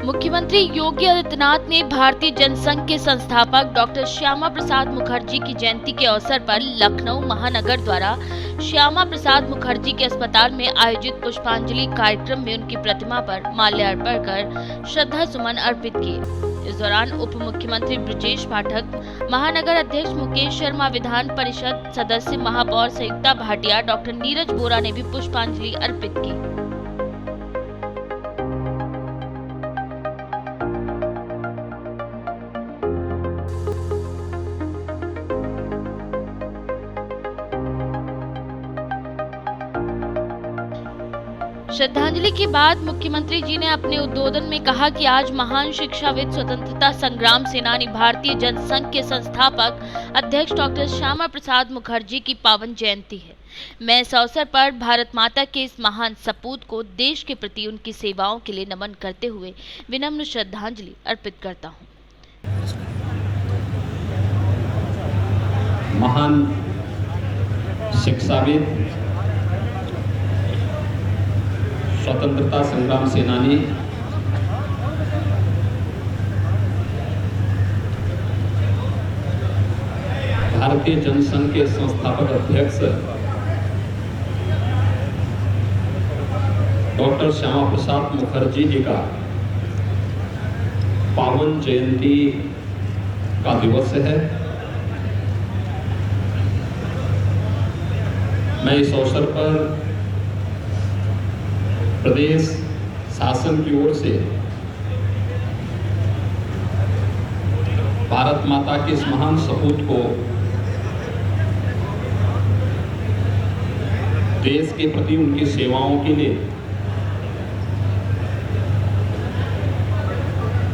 मुख्यमंत्री योगी आदित्यनाथ ने भारतीय जनसंघ के संस्थापक डॉक्टर श्यामा प्रसाद मुखर्जी की जयंती के अवसर पर लखनऊ महानगर द्वारा श्यामा प्रसाद मुखर्जी के अस्पताल में आयोजित पुष्पांजलि कार्यक्रम में उनकी प्रतिमा पर माल्यार्पण कर श्रद्धा सुमन अर्पित किए। इस दौरान उप मुख्यमंत्री ब्रजेश पाठक, महानगर अध्यक्ष मुकेश शर्मा, विधान परिषद सदस्य महापौर संयुक्ता भाटिया, डॉक्टर नीरज बोरा ने भी पुष्पांजलि अर्पित की। श्रद्धांजलि के बाद मुख्यमंत्री जी ने अपने उद्बोधन में कहा कि आज महान शिक्षाविद, स्वतंत्रता संग्राम सेनानी, भारतीय जनसंघ के संस्थापक अध्यक्ष डॉक्टर श्यामा प्रसाद मुखर्जी की पावन जयंती है। मैं इस अवसर पर भारत माता के इस महान सपूत को देश के प्रति उनकी सेवाओं के लिए नमन करते हुए विनम्र श्रद्धांजलि अर्पित करता हूँ। महान शिक्षाविद, स्वतंत्रता संग्राम सेनानी, भारतीय जनसंघ के संस्थापक अध्यक्ष डॉक्टर श्यामा प्रसाद मुखर्जी जी का पावन जयंती का दिवस है। मैं इस अवसर पर प्रदेश शासन की ओर से भारत माता के इस महान सपूत को देश के प्रति उनकी सेवाओं के लिए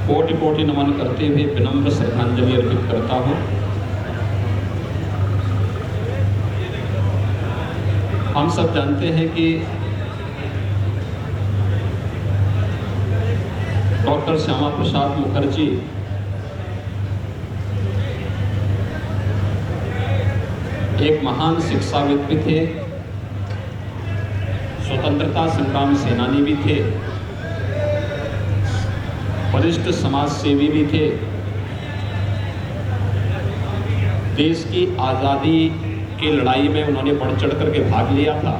कोटि कोटि नमन करते हुए विनम्र श्रद्धांजलि अर्पित करता हूं। हम सब जानते हैं कि डॉक्टर श्यामा प्रसाद मुखर्जी एक महान शिक्षाविद भी थे, स्वतंत्रता संग्राम सेनानी भी थे, वरिष्ठ समाज सेवी भी थे। देश की आज़ादी की लड़ाई में उन्होंने बढ़ चढ़ करके भाग लिया था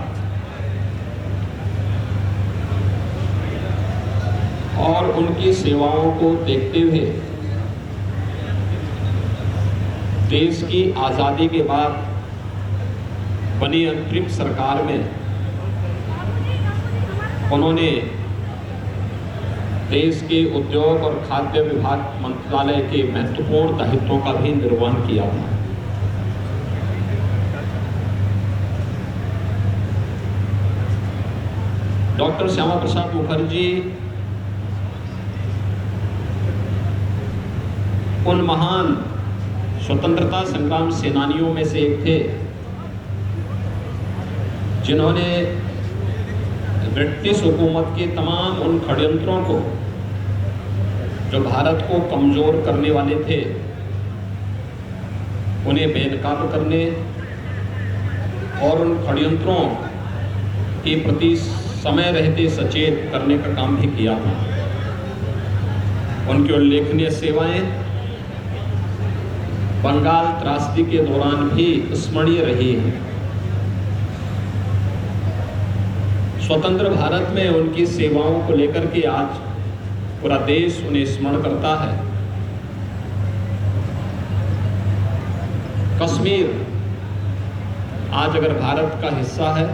और उनकी सेवाओं को देखते हुए देश की आज़ादी के बाद बनी अंतरिम सरकार में उन्होंने देश के उद्योग और खाद्य विभाग मंत्रालय के महत्वपूर्ण दायित्वों का भी निर्वहन किया था। डॉक्टर श्यामा प्रसाद मुखर्जी उन महान स्वतंत्रता संग्राम सेनानियों में से एक थे जिन्होंने ब्रिटिश हुकूमत के तमाम उन षड्यंत्रों को जो भारत को कमजोर करने वाले थे उन्हें बेनकाब करने और उन षड्यंत्रों के प्रति समय रहते सचेत करने का काम भी किया था। उनकी उल्लेखनीय सेवाएं बंगाल त्रासदी के दौरान भी स्मरणीय रही है। स्वतंत्र भारत में उनकी सेवाओं को लेकर के आज पूरा देश उन्हें स्मरण करता है। कश्मीर आज अगर भारत का हिस्सा है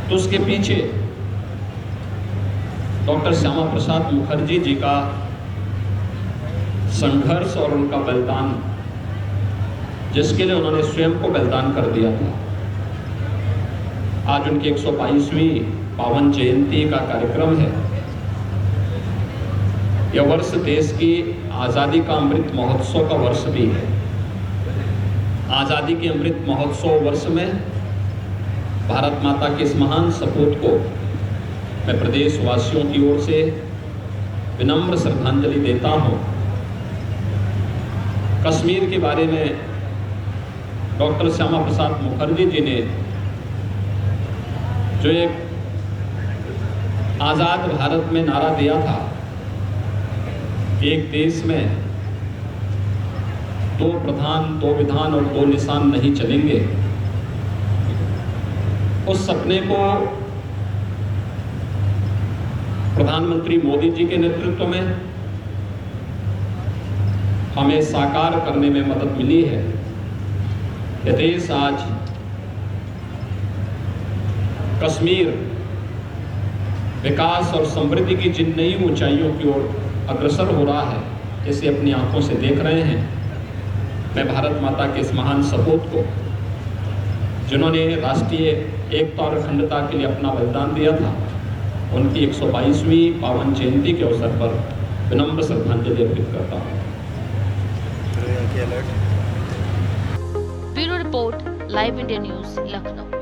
तो उसके पीछे डॉक्टर श्यामा प्रसाद मुखर्जी जी का संघर्ष और उनका बलिदान, जिसके लिए उन्होंने स्वयं को बलिदान कर दिया था। आज उनकी 122वीं पावन जयंती का कार्यक्रम है। यह वर्ष देश की आज़ादी का अमृत महोत्सव का वर्ष भी है। आज़ादी के अमृत महोत्सव वर्ष में भारत माता के इस महान सपूत को मैं प्रदेश वासियों की ओर से विनम्र श्रद्धांजलि देता हूँ। कश्मीर के बारे में डॉक्टर श्यामा प्रसाद मुखर्जी जी ने जो एक आज़ाद भारत में नारा दिया था, एक देश में दो प्रधान, दो विधान और दो निशान नहीं चलेंगे। उस सपने को प्रधानमंत्री मोदी जी के नेतृत्व में हमें साकार करने में मदद मिली है। यह देश आज कश्मीर विकास और समृद्धि की जिन नई ऊंचाइयों की ओर अग्रसर हो रहा है, इसे अपनी आंखों से देख रहे हैं। मैं भारत माता के इस महान सपूत को, जिन्होंने राष्ट्रीय एकता और अखंडता के लिए अपना बलिदान दिया था, उनकी 122वीं पावन जयंती के अवसर पर विनम्र श्रद्धांजलि अर्पित करता हूँ। Bureau report, live India news, Lucknow.